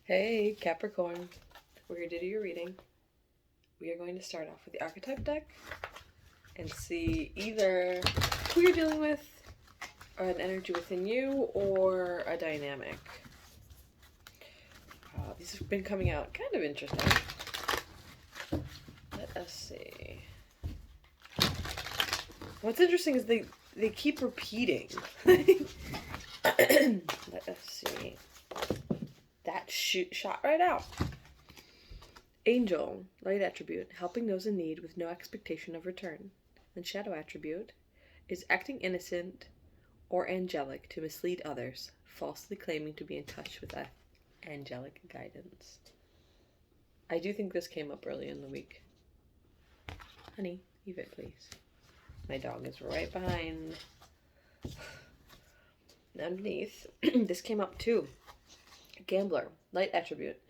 Hey, Capricorn. We're here to do your reading. We are going to start off with the archetype deck and see either who you're dealing with, or an energy within you, or a dynamic. These have been coming out kind of interesting. Let us see. What's interesting is they keep repeating. Let us see. That shot right out. Angel, light attribute, helping those in need with no expectation of return. And shadow attribute is acting innocent or angelic to mislead others, falsely claiming to be in touch with angelic guidance. I do think this came up early in the week. Honey, leave it, please. My dog is right behind. Underneath, this came up too. Gambler, light attribute,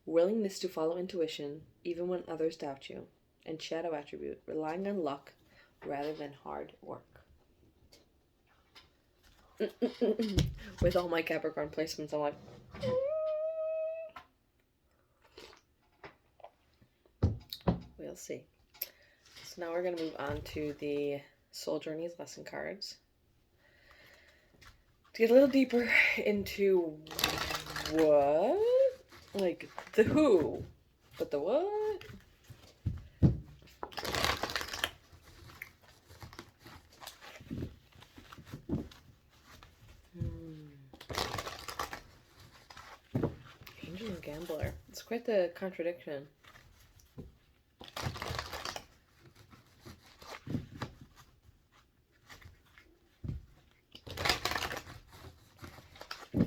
willingness to follow intuition even when others doubt you. And shadow attribute, relying on luck rather than hard work. With all my Capricorn placements, I'm like... We'll see. So now we're going to move on to the Soul Journeys lesson cards. To get a little deeper into what? Like the who, but the what? Angel and Gambler. It's quite the contradiction.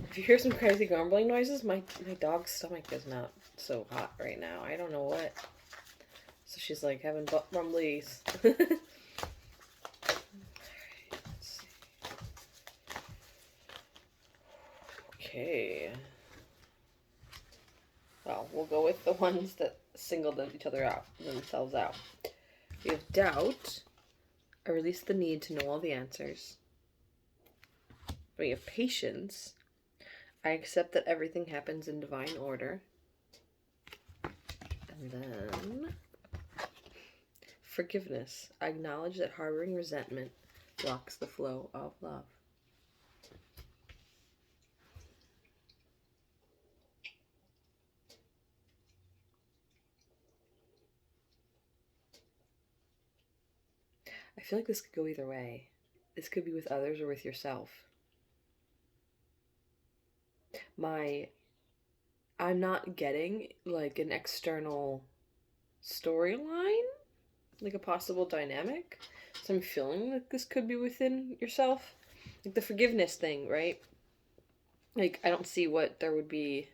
If you hear some crazy grumbling noises, my dog's stomach is not so hot right now. I don't know what. So she's like having butt rumblies. Okay. Well, we'll go with the ones that singled themselves out. We have doubt. I release the need to know all the answers. We have patience. I accept that everything happens in divine order. And then forgiveness. I acknowledge that harboring resentment blocks the flow of love. I feel like this could go either way. This could be with others or with yourself. I'm not getting like an external storyline, like a possible dynamic. So I'm feeling like this could be within yourself. Like the forgiveness thing, right? Like I don't see what there would be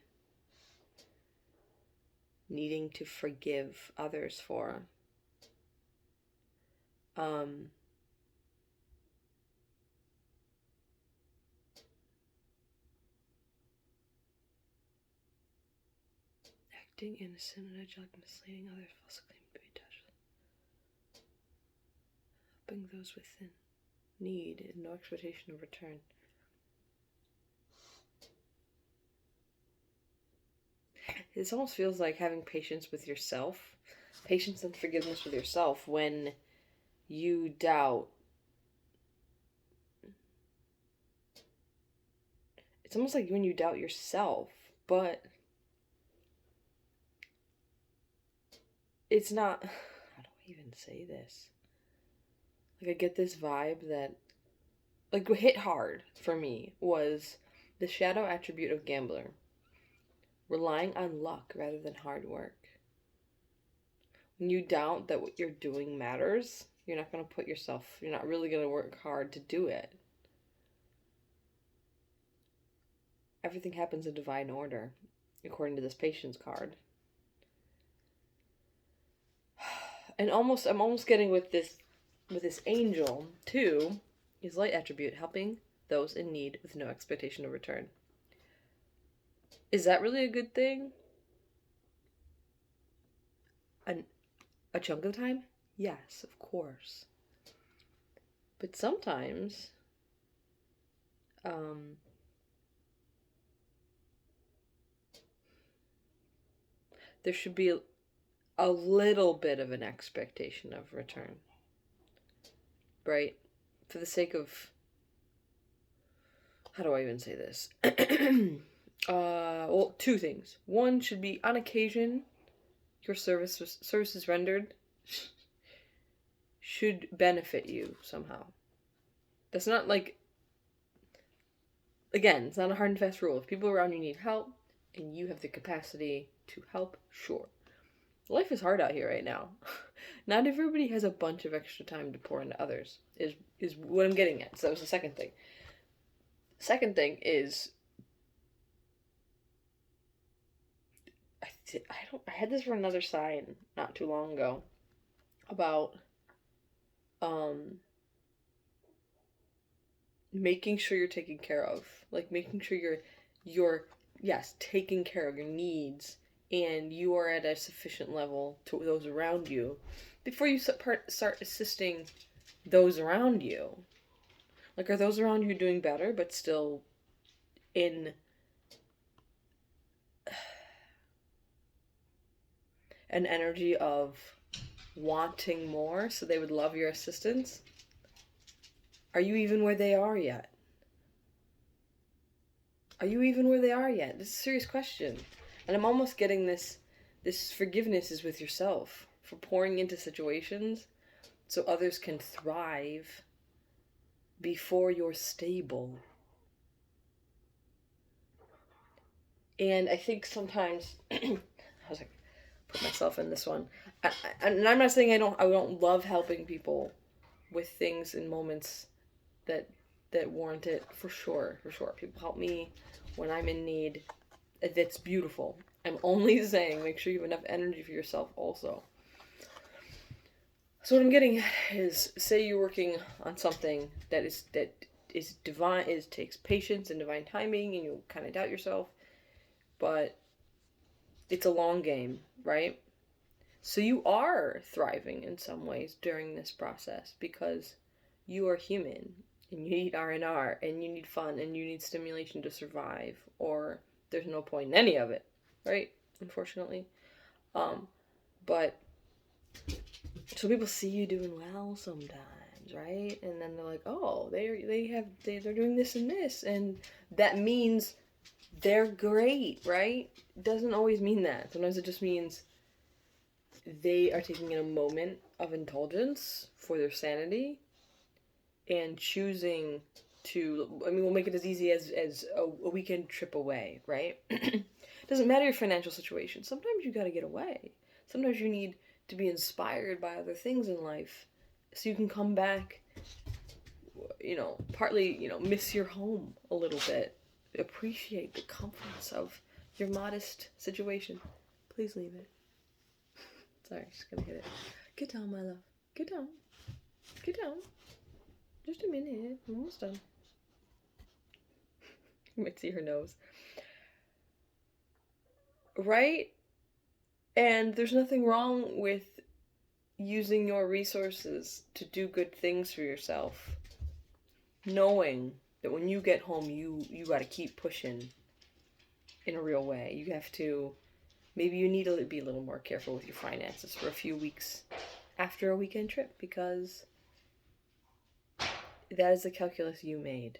needing to forgive others for. Acting innocent and angelic, misleading others, falsely claiming to be touched. Helping those within need and no expectation of return. This almost feels like having patience with yourself. Patience and forgiveness with yourself when you doubt. It's almost like when you doubt yourself, but it's not... How do I even say this? Like, I get this vibe that... Like, what hit hard for me was the shadow attribute of Gambler. Relying on luck rather than hard work. When you doubt that what you're doing matters, you're not really going to work hard to do it. Everything happens in divine order, according to this patience card. And I'm almost getting with this angel too, is light attribute, helping those in need with no expectation of return. Is that really a good thing? A chunk of the time? Yes, of course. But sometimes, there should be a little bit of an expectation of return, right? For the sake of, how do I even say this? Well, two things. One should be, on occasion, your services rendered should benefit you somehow. That's not like, again, it's not a hard and fast rule. If people around you need help and you have the capacity to help, sure. Life is hard out here right now. Not everybody has a bunch of extra time to pour into others, is what I'm getting at. So that was the second thing. Second thing is, I had this for another sign not too long ago about making sure you're taken care of, like making sure you're yes, taking care of your needs, and you are at a sufficient level to those around you before you start assisting those around you. Like, are those around you doing better but still in an energy of wanting more so they would love your assistance? Are you even where they are yet? Are you even where they are yet? This is a serious question. And I'm almost getting this forgiveness is with yourself for pouring into situations so others can thrive before you're stable. And I think sometimes I was like, put myself in this one. And I'm not saying I don't love helping people with things in moments that warrant it, for sure. People help me when I'm in need. That's beautiful. I'm only saying make sure you have enough energy for yourself also. So what I'm getting at is, say you're working on something that is divine, takes patience and divine timing, and you kind of doubt yourself, but it's a long game, right? So you are thriving in some ways during this process because you are human and you need R&R and you need fun and you need stimulation to survive, or there's no point in any of it, right? Unfortunately. But so people see you doing well sometimes, right? And then they're like, oh, they're doing this and this, and that means they're great, right? It doesn't always mean that. Sometimes it just means they are taking a moment of indulgence for their sanity and choosing to, I mean, we'll make it as easy as a weekend trip away, right? Doesn't matter your financial situation. Sometimes you gotta get away. Sometimes you need to be inspired by other things in life so you can come back, partly, miss your home a little bit. Appreciate the comforts of your modest situation. Please leave it. Sorry, just gonna hit it. Get down, my love. Get down. Get down. Just a minute. I'm almost done. You might see her nose. Right? And there's nothing wrong with using your resources to do good things for yourself. Knowing that when you get home, you gotta keep pushing in a real way. You have to, maybe you need to be a little more careful with your finances for a few weeks after a weekend trip, because that is the calculus you made.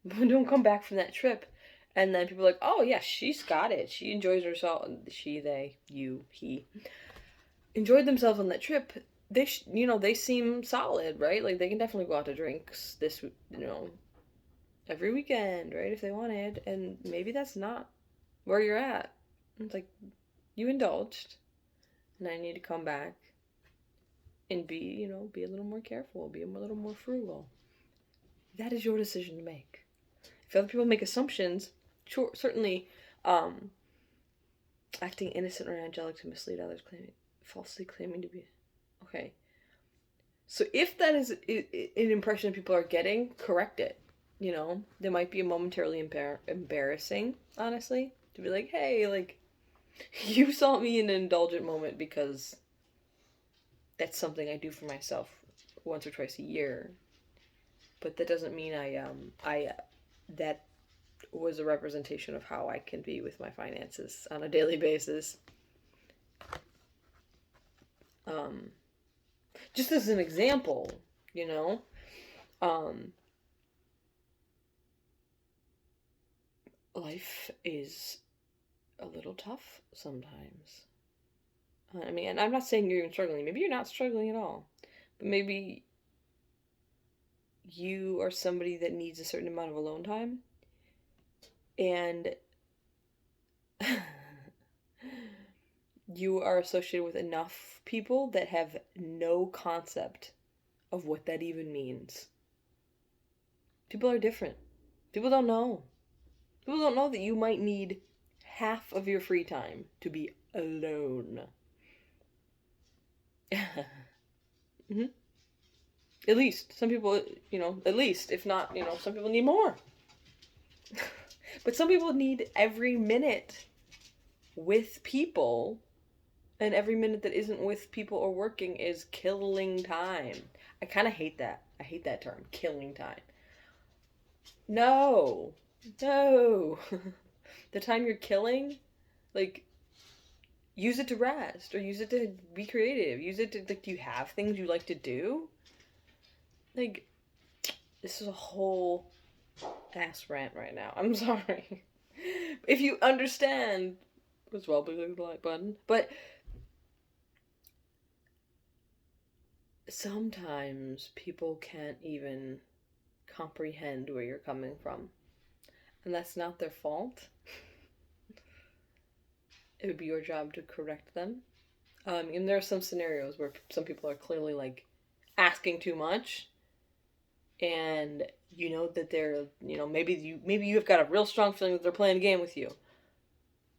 But don't come back from that trip and then people are like, oh yeah, she's got it. She enjoys herself. She, they, you, he enjoyed themselves on that trip. They, they seem solid, right? Like they can definitely go out to drinks this, every weekend, right? If they wanted. And maybe that's not where you're at. It's like, you indulged, and I need to come back and be a little more careful, be a little more frugal. That is your decision to make. If other people make assumptions, sure, certainly, acting innocent or angelic to mislead others, falsely claiming to be, okay. So if that is an impression people are getting, correct it. There might be a momentarily embarrassing, honestly, to be like, hey, like, you saw me in an indulgent moment because that's something I do for myself once or twice a year. But that doesn't mean that was a representation of how I can be with my finances on a daily basis. Um, just as an example, you know, um, life is a little tough sometimes. I mean, and I'm not saying you're even struggling. Maybe you're not struggling at all. But maybe you are somebody that needs a certain amount of alone time. And you are associated with enough people that have no concept of what that even means. People are different. People don't know. People don't know that you might need half of your free time to be alone. Mm-hmm. At least. Some people, at least. If not, some people need more. But some people need every minute with people, and every minute that isn't with people or working is killing time. I kind of hate that. I hate that term, killing time. No. No. The time you're killing, like, use it to rest, or use it to be creative. Use it to, like, do you have things you like to do? Like, this is a whole ass rant right now. I'm sorry. If you understand, as well, please click the like button. But sometimes people can't even comprehend where you're coming from. And that's not their fault. It would be your job to correct them. And there are some scenarios where some people are clearly, like, asking too much, and you know that they're, maybe you've got a real strong feeling that they're playing a game with you.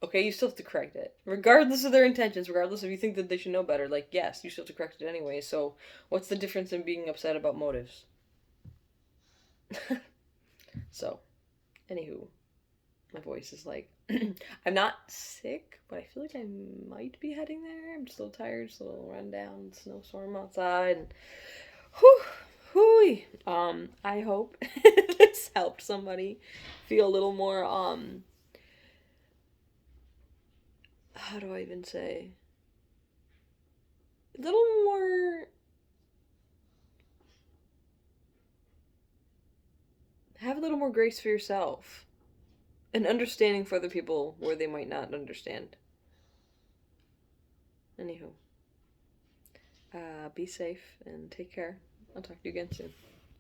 Okay, you still have to correct it, regardless of their intentions, regardless if you think that they should know better. Like, yes, you still have to correct it anyway. So, what's the difference in being upset about motives? So, anywho, my voice is like, I'm not sick, but I feel like I might be heading there. I'm just a little tired, just a little run down, snowstorm outside. And whew, whew. I hope this helped somebody feel a little more, how do I even say? A little more, have a little more grace for yourself. And understanding for other people where they might not understand. Anywho, be safe and take care. I'll talk to you again soon.